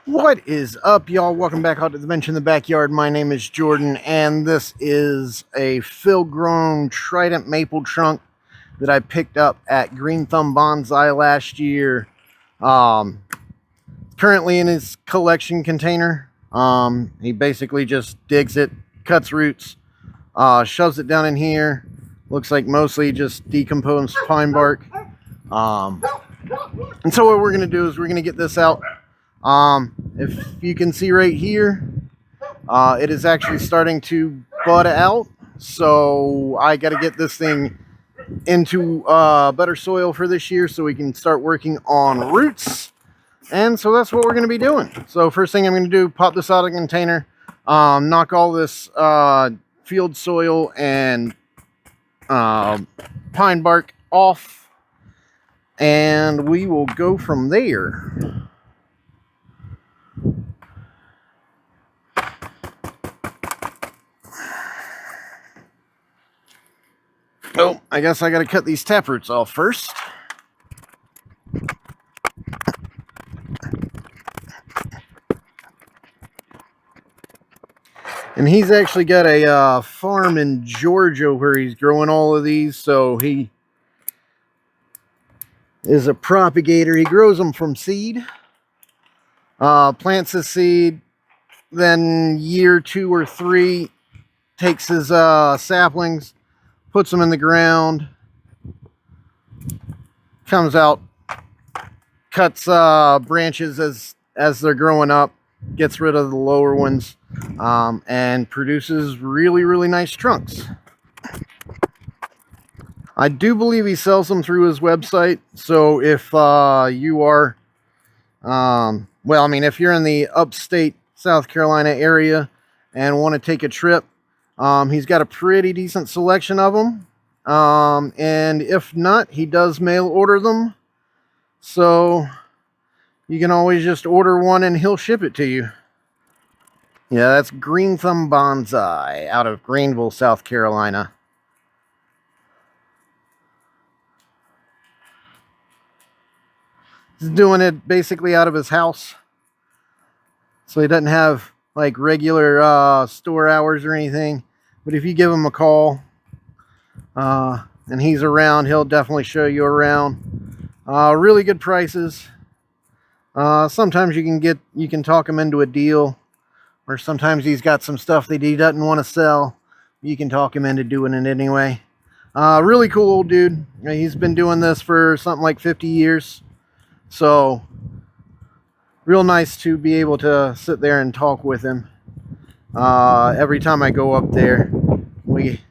What is up, y'all? Welcome back out to the bench in the backyard. My name is Jordan, and this is a field-grown Trident maple trunk that I picked up at Green Thumb Bonsai last year. Currently in his collection container. He basically just digs it, cuts roots, shoves it down in here. Looks like mostly just decomposed pine bark. And so what we're going to do is we're going to get this out. If you can see right here, it is actually starting to bud out. So I got to get this thing into better soil for this year so we can start working on roots. And so that's what we're going to be doing. So first thing I'm going to do, pop this out of the container, knock all this field soil and pine bark off, and we will go from there. Oh, I guess I got to cut these taproots off first. And he's actually got a farm in Georgia where he's growing all of these, so he is a propagator. He grows them from seed, plants the seed, then year 2 or 3 takes his saplings, puts them in the ground, comes out, cuts branches as they're growing up, gets rid of the lower ones, and produces really nice trunks. I do believe he sells them through his website, so if you are, if you're in the upstate South Carolina area and want to take a trip, he's got a pretty decent selection of them. And if not, he does mail order them. So you can always just order one and he'll ship it to you. Yeah, that's Green Thumb Bonsai out of Greenville, South Carolina. He's doing it basically out of his house. So he doesn't have like regular store hours or anything. But if you give him a call and he's around, he'll definitely show you around. Really good prices. Sometimes you can talk him into a deal, or sometimes he's got some stuff that he doesn't want to sell. You can talk him into doing it anyway. Really cool old dude. He's been doing this for something like 50 years. So real nice to be able to sit there and talk with him. Every time I go up there, we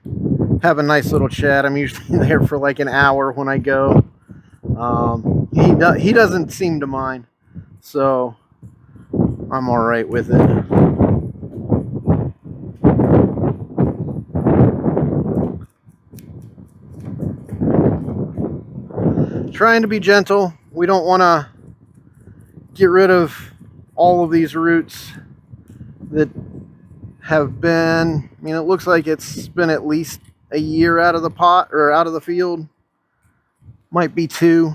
have a nice little chat. I'm usually there for like an hour when I go. He doesn't seem to mind, so I'm all right with it. Trying to be gentle. We don't want to get rid of all of these roots that have been, it looks like it's been at least a year out of the pot or out of the field. Might be 2.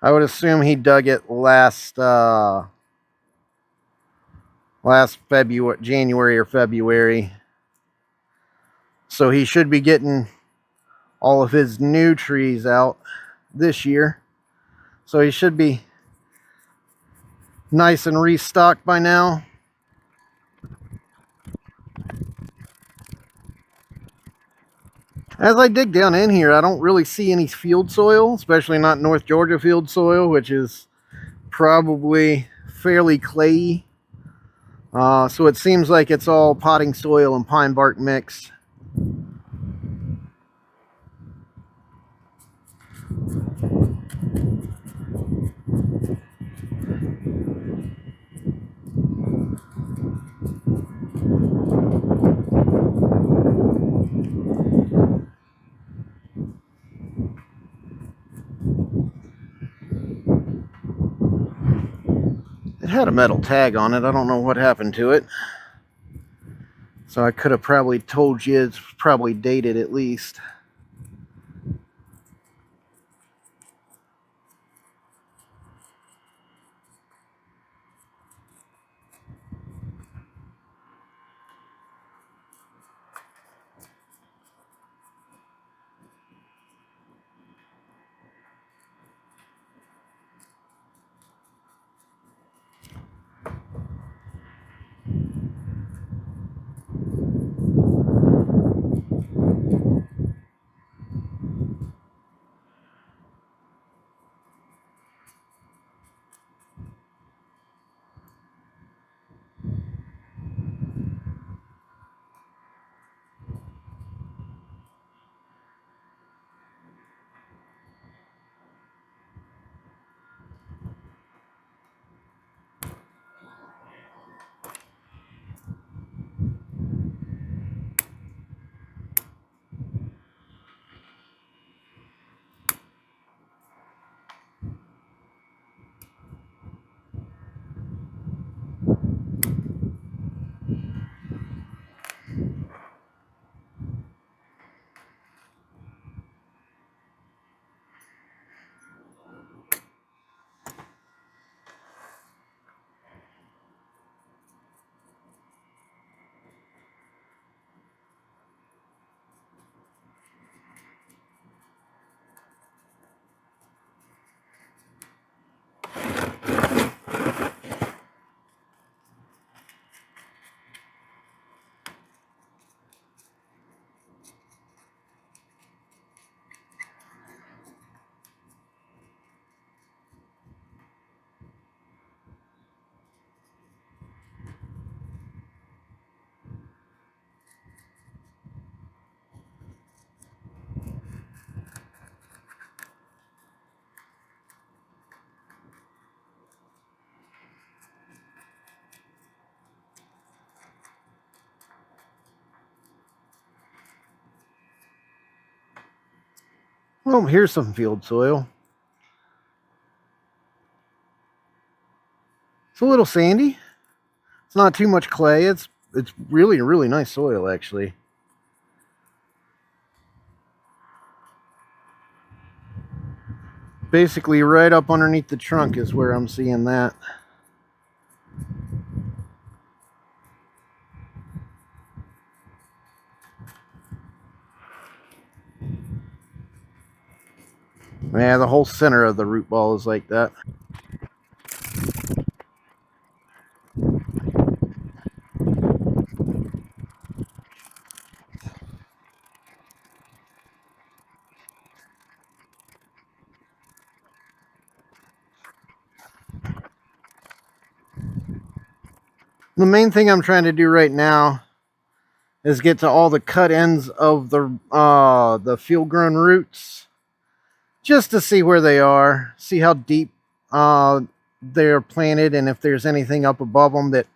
I would assume he dug it last February, January or February. So he should be getting all of his new trees out this year. So he should be nice and restocked by now. As I dig down in here, I don't really see any field soil, especially not North Georgia field soil, which is probably fairly clayey. So it seems like it's all potting soil and pine bark mix. It had a metal tag on it. I don't know what happened to it. So I could have probably told you it's probably dated at least. Oh, here's some field soil. It's a little sandy. It's not too much clay. It's really, really nice soil, actually. Basically, right up underneath the trunk is where I'm seeing that. Yeah, the whole center of the root ball is like that. The main thing I'm trying to do right now is get to all the cut ends of the field grown roots, just to see where they are, see how deep they're planted, and if there's anything up above them that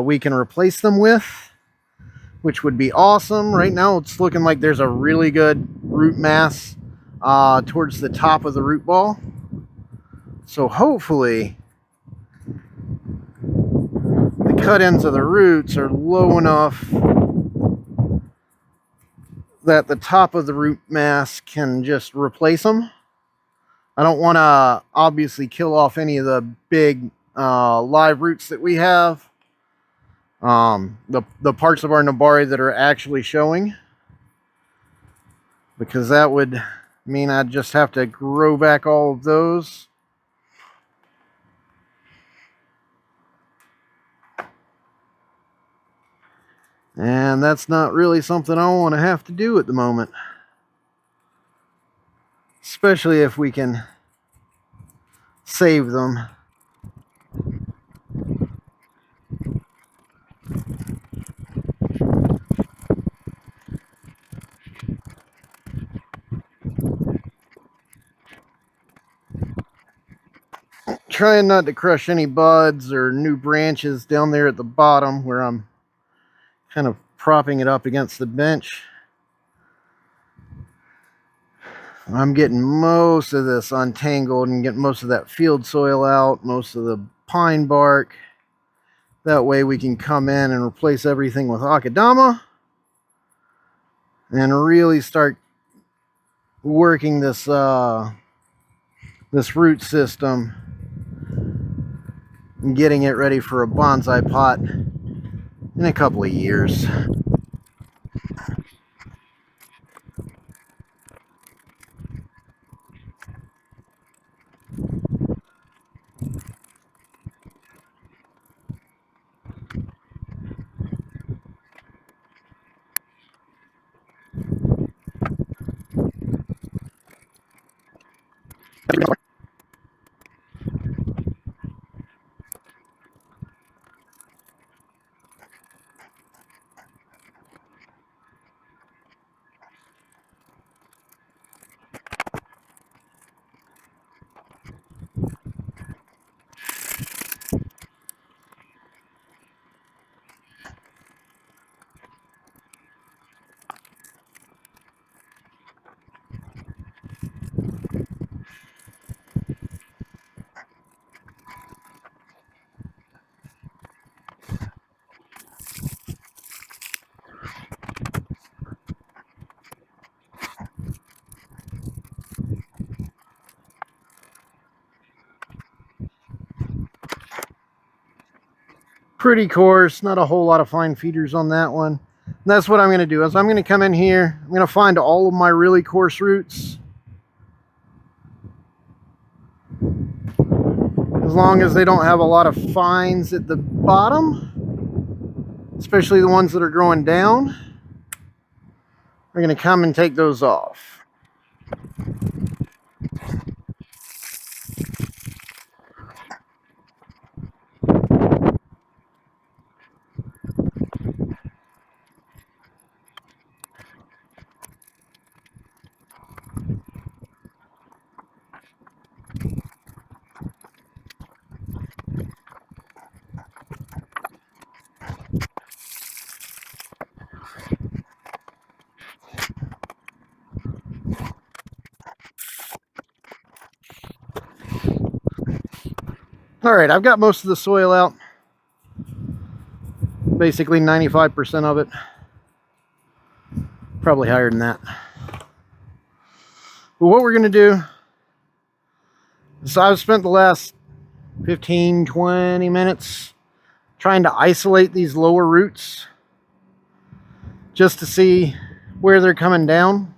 we can replace them with, which would be awesome. Right now it's looking like there's a really good root mass towards the top of the root ball. So hopefully the cut ends of the roots are low enough that the top of the root mass can just replace them. I don't want to obviously kill off any of the big live roots that we have. The parts of our Nabari that are actually showing, because that would mean I'd just have to grow back all of those. And that's not really something I want to have to do at the moment. Especially if we can save them. Trying not to crush any buds or new branches down there at the bottom where I'm kind of propping it up against the bench. I'm getting most of this untangled and getting most of that field soil out, most of the pine bark. That way we can come in and replace everything with akadama and really start working this this root system and getting it ready for a bonsai pot in a couple of years. Pretty coarse, not a whole lot of fine feeders on that one. And that's what I'm going to do, is I'm going to come in here, I'm going to find all of my really coarse roots. As long as they don't have a lot of fines at the bottom, especially the ones that are growing down, we're going to come and take those off. All right, I've got most of the soil out. Basically 95% of it. Probably higher than that. But what we're going to do is I've spent the last 15, 20 minutes trying to isolate these lower roots just to see where they're coming down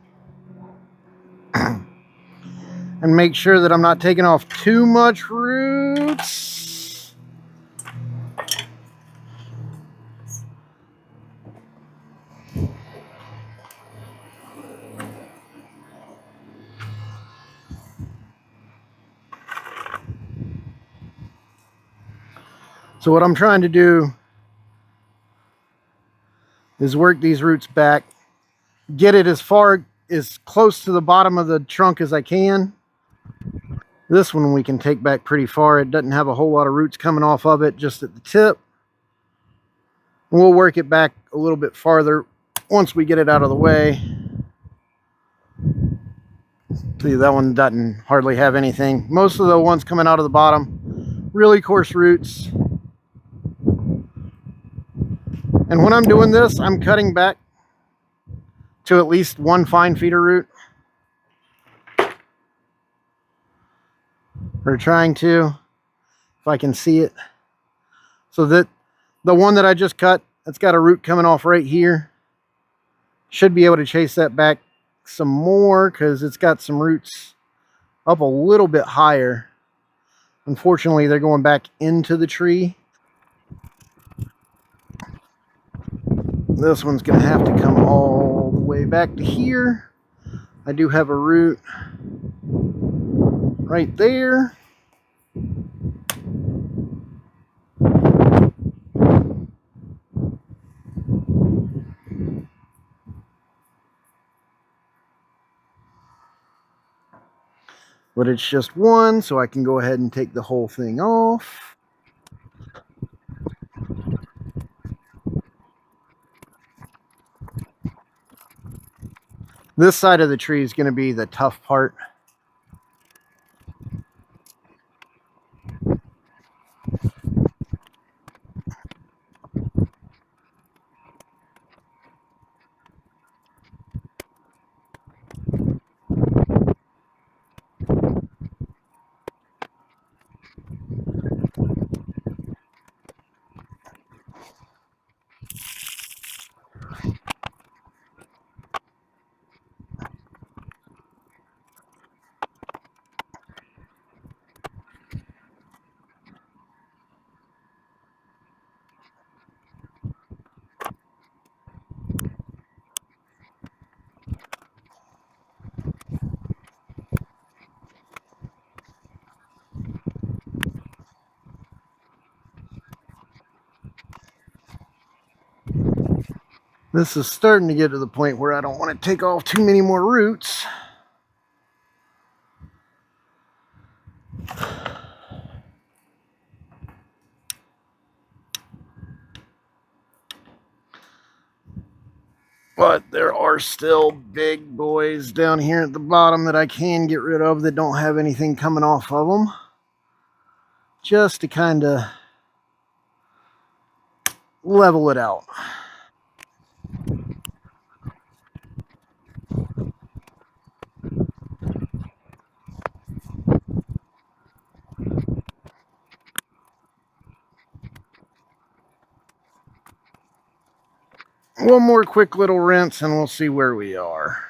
and make sure that I'm not taking off too much roots. So what I'm trying to do is work these roots back, get it as close to the bottom of the trunk as I can. This one we can take back pretty far. It doesn't have a whole lot of roots coming off of it, just at the tip. We'll work it back a little bit farther once we get it out of the way. See, that one doesn't hardly have anything. Most of the ones coming out of the bottom, really coarse roots. And when I'm doing this, I'm cutting back to at least 1 fine feeder root. Or trying to, if I can see it. So that the one that I just cut, that's got a root coming off right here. Should be able to chase that back some more because it's got some roots up a little bit higher. Unfortunately, they're going back into the tree. This one's going to have to come all the way back to here. I do have a root right there. But it's just one, so I can go ahead and take the whole thing off. This side of the tree is going to be the tough part. This is starting to get to the point where I don't want to take off too many more roots. But there are still big boys down here at the bottom that I can get rid of that don't have anything coming off of them. Just to kind of level it out. One more quick little rinse and we'll see where we are.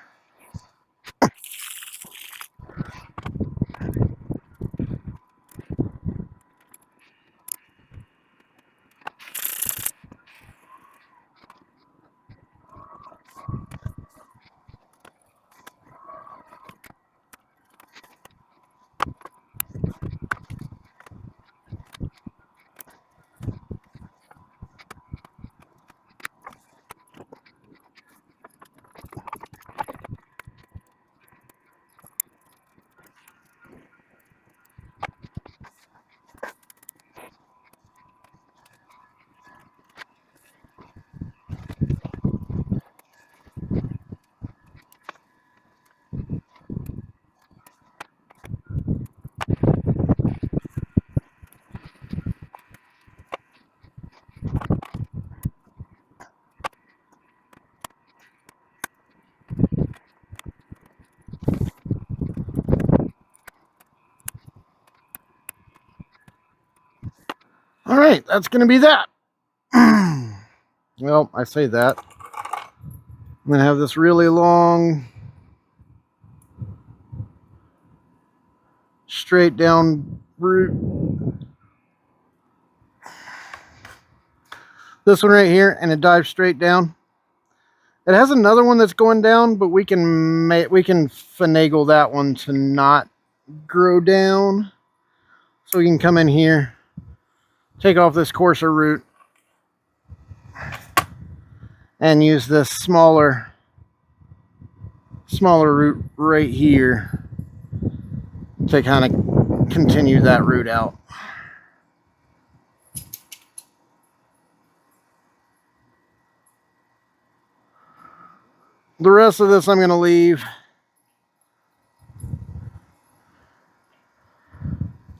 right, that's going to be that. Well, I say that. I'm going to have this really long, straight down root. This one right here, and it dives straight down. It has another one that's going down, but we can finagle that one to not grow down. So we can come in here, take off this coarser root, and use this smaller root right here to kind of continue that root out. The rest of this I'm going to leave.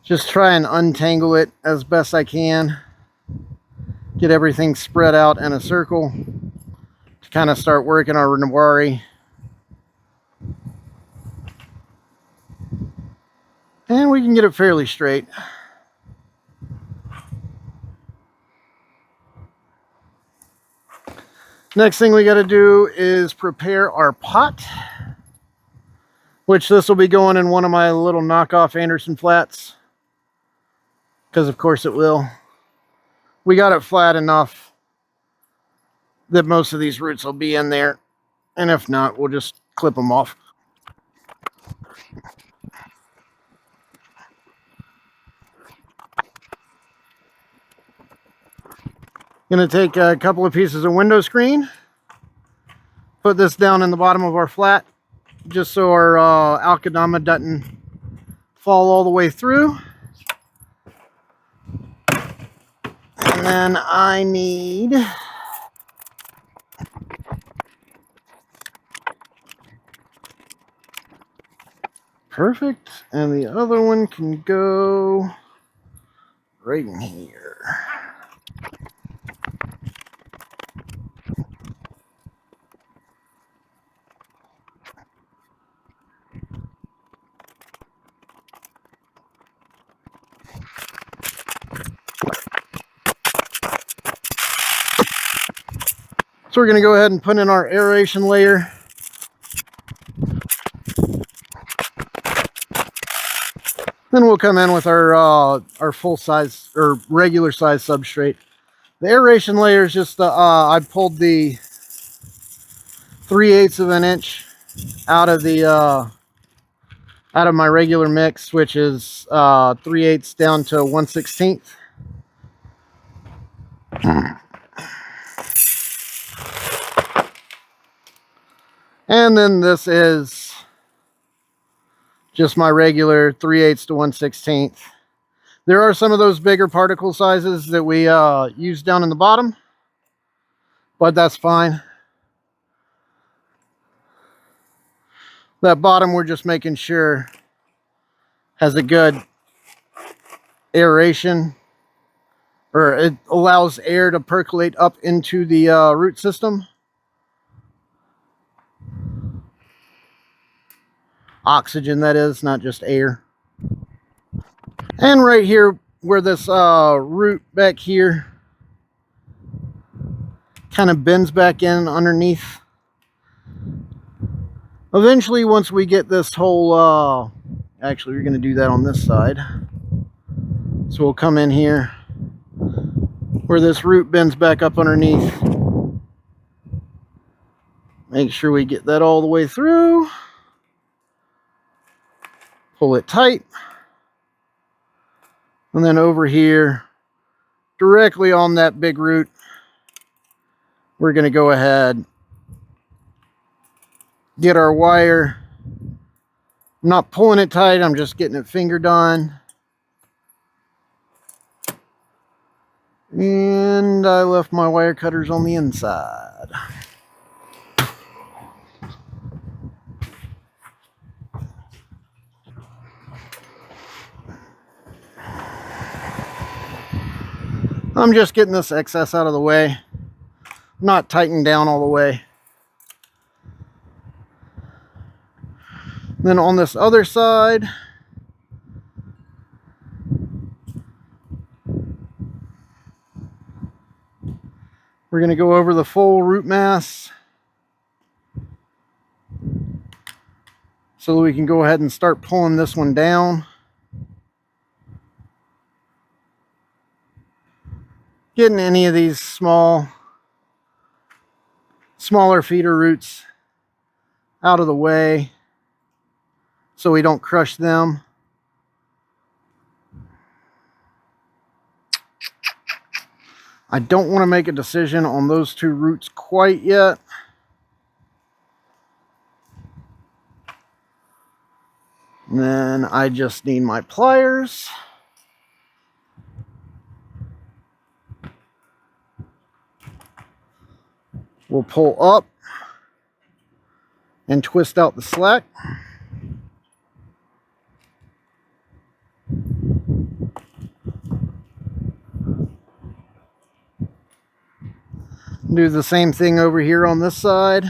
Just try and untangle it as best I can. Get everything spread out in a circle to kind of start working our Nawari. And we can get it fairly straight. Next thing we got to do is prepare our pot, which this will be going in one of my little knockoff Anderson flats, because of course it will. We got it flat enough that most of these roots will be in there, and if not, we'll just clip them off. Gonna take a couple of pieces of window screen, put this down in the bottom of our flat, just so our alkadama doesn't fall all the way through. And then I need perfect, and the other one can go right in here. So we're going to go ahead and put in our aeration layer. Then we'll come in with our full size or regular size substrate. The aeration layer is just I pulled the 3/8 of an inch out of the out of my regular mix, which is 3/8 down to 1/16. And then this is just my regular 3/8 to 1/16. There are some of those bigger particle sizes that we use down in the bottom, but that's fine. That bottom we're just making sure has a good aeration, or it allows air to percolate up into the root system. Oxygen, that is, not just air. And right here where this root back here kind of bends back in underneath. Eventually, once we get this whole actually we're going to do that on this side. So we'll come in here where this root bends back up underneath. Make sure we get that all the way through. Pull it tight. And then over here, directly on that big root, we're going to go ahead, get our wire. I'm not pulling it tight, I'm just getting it finger done. And I left my wire cutters on the inside. I'm just getting this excess out of the way. I'm not tightening down all the way. Then on this other side, We're going to go over the full root mass so that we can go ahead and start pulling this one down. Getting any of these smaller feeder roots out of the way so we don't crush them. I don't want to make a decision on those two roots quite yet. And then I just need my pliers. We'll pull up and twist out the slack. Do the same thing over here on this side.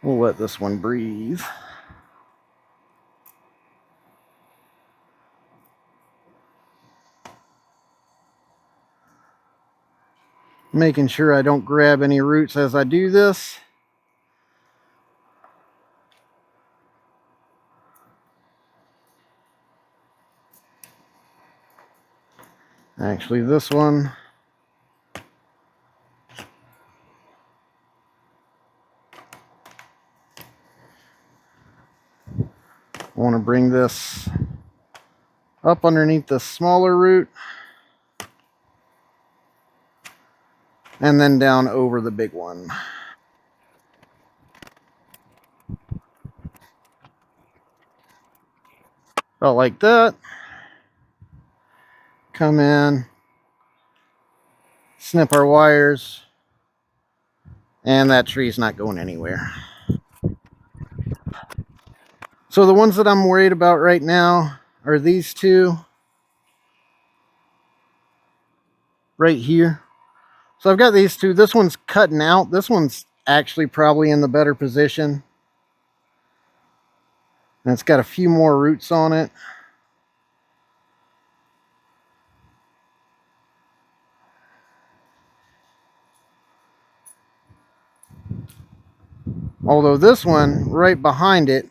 We'll let this one breathe. Making sure I don't grab any roots as I do this. Actually, this one, I want to bring this up underneath the smaller root and then down over the big one. About like that. Come in, snip our wires, and that tree's not going anywhere. So the ones that I'm worried about right now are these two right here. So I've got these two. This one's cutting out. This one's actually probably in the better position. And it's got a few more roots on it. Although this one right behind it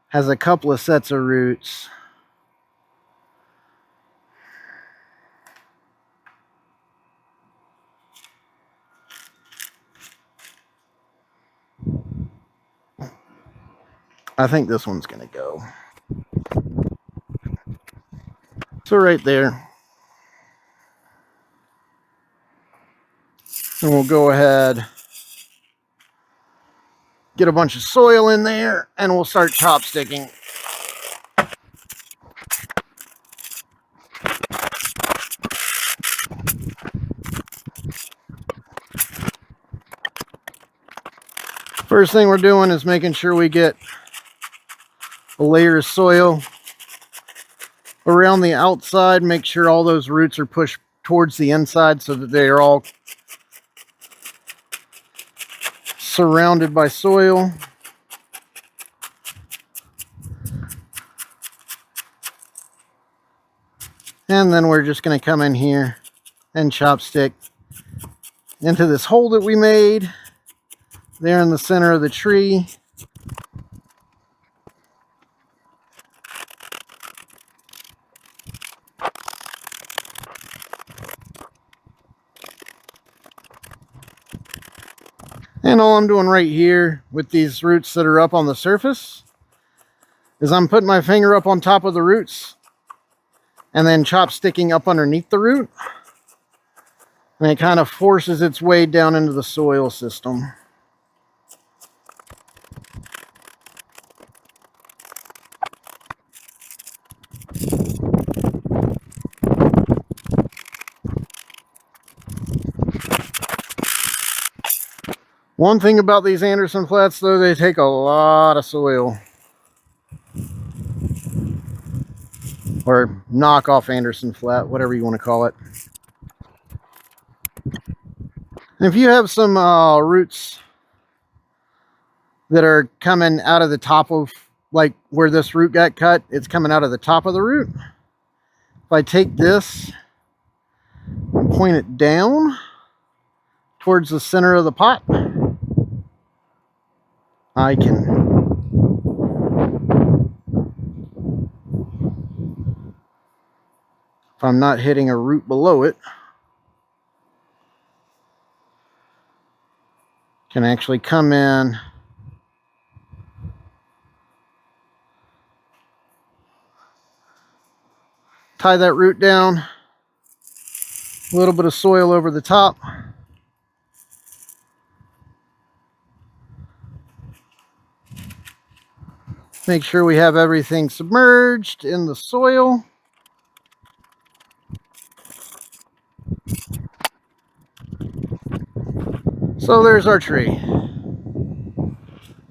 has a couple of sets of roots. I think this one's going to go. So right there. And we'll go ahead, get a bunch of soil in there, and we'll start chopsticking. First thing we're doing is making sure we get a layer of soil around the outside. Make sure all those roots are pushed towards the inside so that they are all surrounded by soil. And then we're just going to come in here and chopstick into this hole that we made there in the center of the tree. And all I'm doing right here with these roots that are up on the surface is I'm putting my finger up on top of the roots and then chopsticking up underneath the root. And it kind of forces its way down into the soil system. One thing about these Anderson flats, though, they take a lot of soil. Or knockoff Anderson flat, whatever you want to call it. And if you have some roots that are coming out of the top of, like where this root got cut, it's coming out of the top of the root. If I take this and point it down towards the center of the pot, I can if I'm not hitting a root below it, can actually come in, tie that root down, a little bit of soil over the top. Make sure we have everything submerged in the soil. So there's our tree.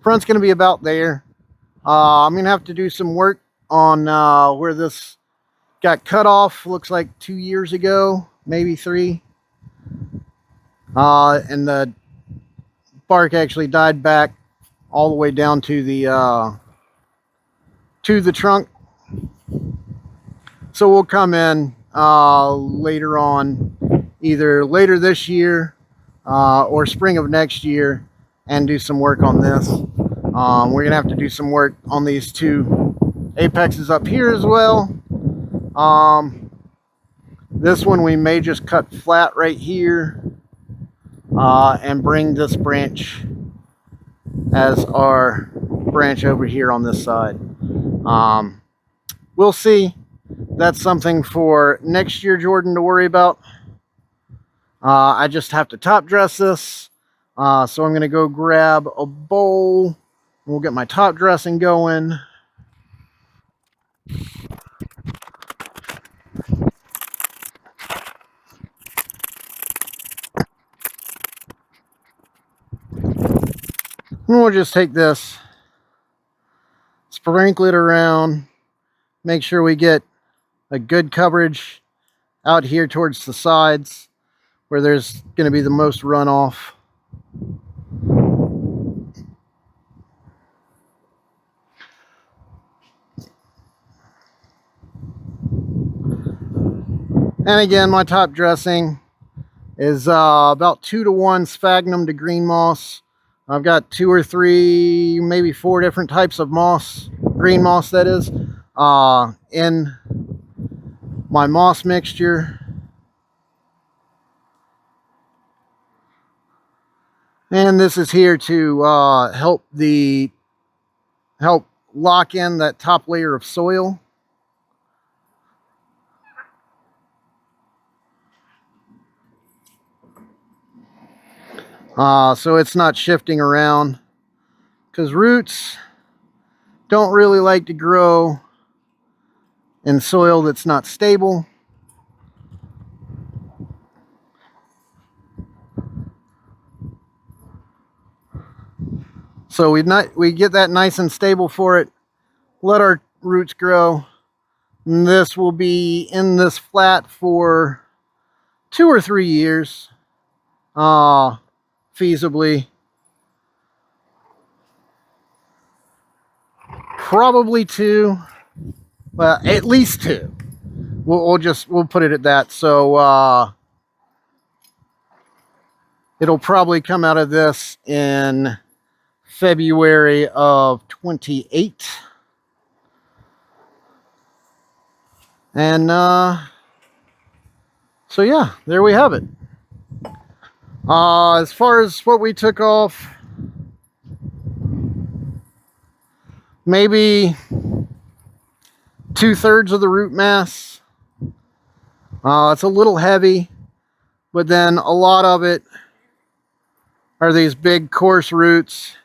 Front's going to be about there. I'm going to have to do some work on where this got cut off. Looks like 2 years ago, maybe 3. And the bark actually died back all the way down to the trunk. So we'll come in later on, either later this year or spring of next year, and do some work on this. We're gonna have to do some work on these 2 apexes up here as well. This one we may just cut flat right here and bring this branch as our branch over here on this side. We'll see. That's something for next year, Jordan, to worry about. I just have to top dress this. So I'm going to go grab a bowl. We'll get my top dressing going. And we'll just take this, sprinkle it around, make sure we get a good coverage out here towards the sides where there's going to be the most runoff. And again, my top dressing is about 2-to-1 sphagnum to green moss. I've got 2 or 3, maybe 4 different types of moss, green moss that is, in my moss mixture. And this is here to help lock in that top layer of soil. So it's not shifting around, because roots don't really like to grow in soil that's not stable. So we get that nice and stable for it, let our roots grow. And this will be in this flat for 2 or 3 years, feasibly. Probably 2, well, at least 2. We'll put it at that. So it'll probably come out of this in February of 28. And so yeah, there we have it. As far as what we took off, maybe 2/3 of the root mass. It's a little heavy, but then a lot of it are these big coarse roots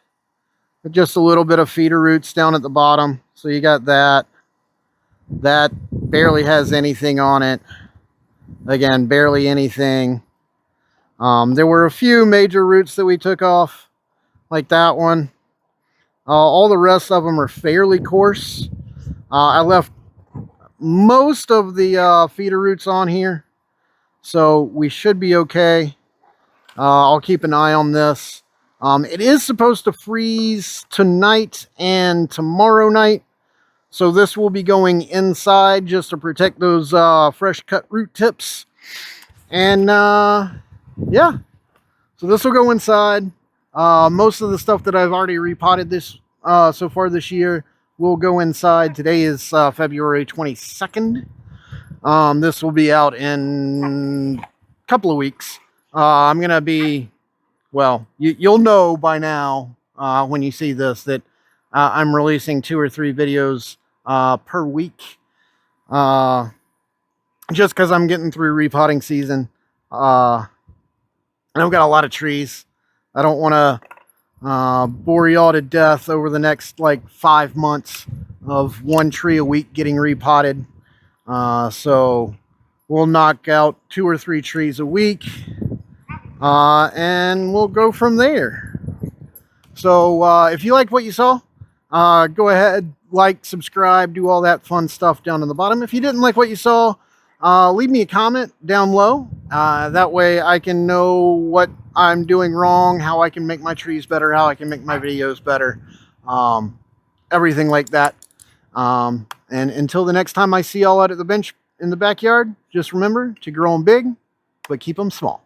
with just a little bit of feeder roots down at the bottom. So you got that. That barely has anything on it. Again, barely anything. There were a few major roots that we took off, like that one. All the rest of them are fairly coarse. I left most of the feeder roots on here, so we should be okay. I'll keep an eye on this. It is supposed to freeze tonight and tomorrow night. So this will be going inside just to protect those fresh cut root tips. And yeah, so this will go inside. Most of the stuff that I've already repotted this so far this year will go inside. Today is February 22nd. This will be out in a couple of weeks. I'm going to be, well, you'll know by now when you see this that I'm releasing 2 or 3 videos per week. Just because I'm getting through repotting season. And I've got a lot of trees. I don't want to bore y'all to death over the next like 5 months of 1 tree a week getting repotted. So we'll knock out 2 or 3 trees a week, and we'll go from there. So if you liked what you saw, go ahead, like, subscribe, do all that fun stuff down in the bottom. If you didn't like what you saw, leave me a comment down low. That way I can know what I'm doing wrong, how I can make my trees better, how I can make my videos better, everything like that. And until the next time I see y'all out at the bench in the backyard, just remember to grow them big, but keep them small.